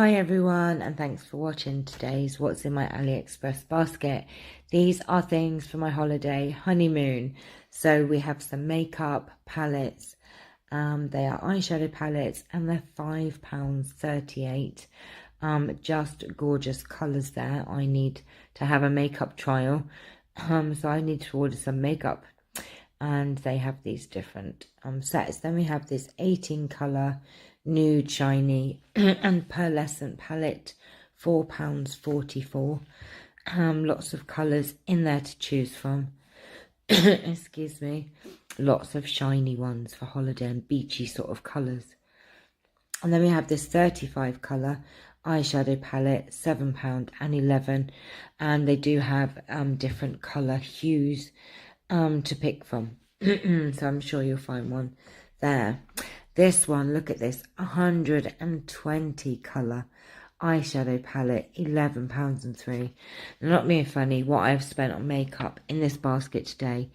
Hi everyone, and thanks for watching today's What's in My Aliexpress Basket. These are things for my holiday honeymoon. So we have some makeup palettes. They are eyeshadow palettes and they're £5.38. Just gorgeous colours there. I need to have a makeup trial. So I need to order some makeup. And they have these different sets. Then we have this 18 colour nude shiny and pearlescent palette, £4.44. Lots of colours in there to choose from. Excuse me. Lots of shiny ones for holiday and beachy sort of colours. And then we have this 35 colour eyeshadow palette, £7.11, and they do have different colour hues to pick from. So I'm sure you'll find one there. This one, look at this, 120 colour eyeshadow palette, £11.03. Not being funny, what I've spent on makeup in this basket today,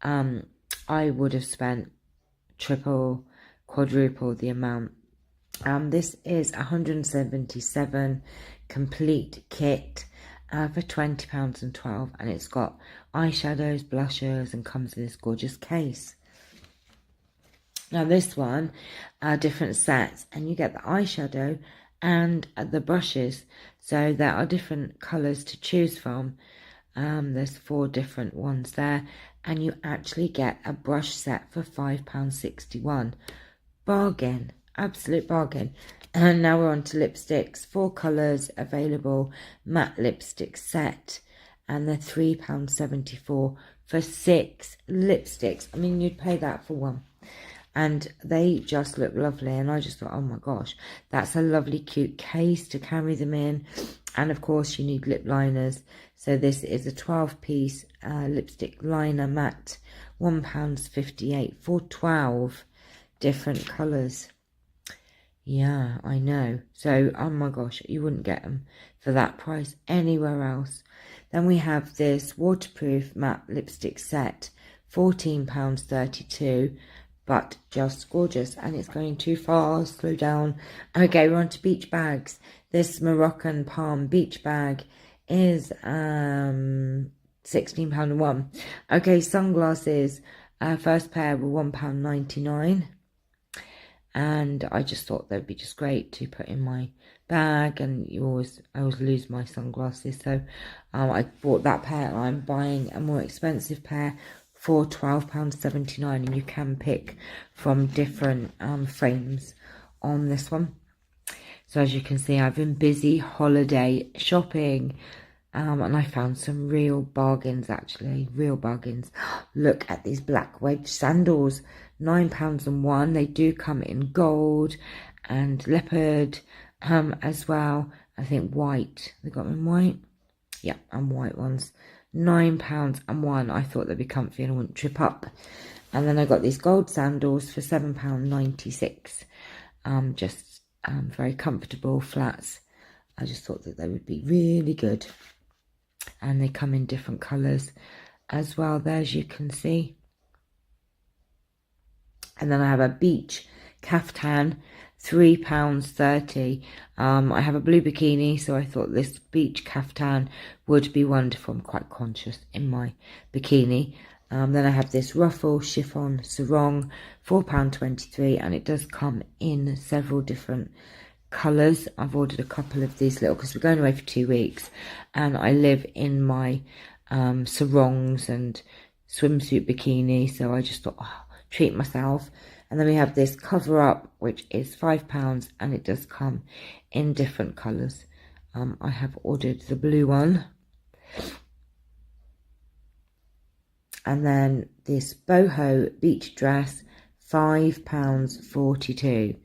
I would have spent triple, quadruple the amount. This is 177 complete kit for £20.12, and it's got eyeshadows, blushers, and comes in this gorgeous case. Now this one, different sets, and you get the eyeshadow and the brushes, so there are different colours to choose from. There's 4 different ones there, and you actually get a brush set for £5.61. Bargain, absolute bargain. And now we're on to lipsticks. 4 colours available, matte lipstick set, and they're £3.74 for 6 lipsticks. I mean, you'd pay that for one. And they just look lovely, and I just thought, oh my gosh, that's a lovely cute case to carry them in. And of course you need lip liners, so this is a 12-piece lipstick liner matte, £1.58 for 12 different colours. Yeah, I know. So, oh my gosh, you wouldn't get them for that price anywhere else. Then we have this waterproof matte lipstick set, £14.32. But just gorgeous, and it's going too fast. Slow down. Okay, we're on to beach bags. This Moroccan palm beach bag is £16.01. Okay, sunglasses, first pair were £1.99, and I just thought they'd be just great to put in my bag, and I always lose my sunglasses, so I bought that pair. I'm buying a more expensive pair for £12.79, and you can pick from different frames on this one. So as you can see, I've been busy holiday shopping, and I found some real bargains, actually, real bargains. Look at these black wedge sandals, £9.01. They do come in gold and leopard as well. I think white, they got them in white, yeah, and white ones. £9.01. I thought they'd be comfy and I wouldn't trip up. And then I got these gold sandals for £7.96. Just very comfortable flats. I just thought that they would be really good. And they come in different colours as well there, as you can see. And then I have a beach Kaftan, £3.30. I have a blue bikini, so I thought this beach Kaftan would be wonderful. I'm quite conscious in my bikini. Then I have this Ruffle Chiffon Sarong, £4.23, and it does come in several different colours. I've ordered a couple of these little, because we're going away for 2 weeks, and I live in my sarongs and swimsuit bikini, so I just thought, oh, treat myself. And then we have this cover up, which is £5, and it does come in different colours. I have ordered the blue one. And then this boho beach dress, £5.42.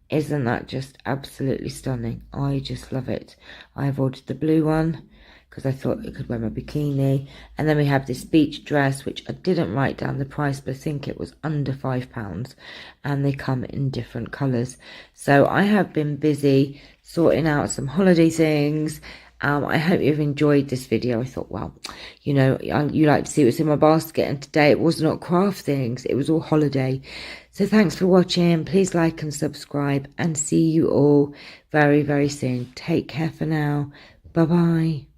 Isn't that just absolutely stunning? I just love it. I have ordered the blue one because I thought it could wear my bikini. And then we have this beach dress, which I didn't write down the price, but I think it was under £5, and they come in different colours. So I have been busy sorting out some holiday things, I hope you've enjoyed this video. I thought, well, you know, you like to see what's in my basket, and today it was not craft things, it was all holiday. So thanks for watching. Please like and subscribe, and see you all very, very soon. Take care for now. Bye bye.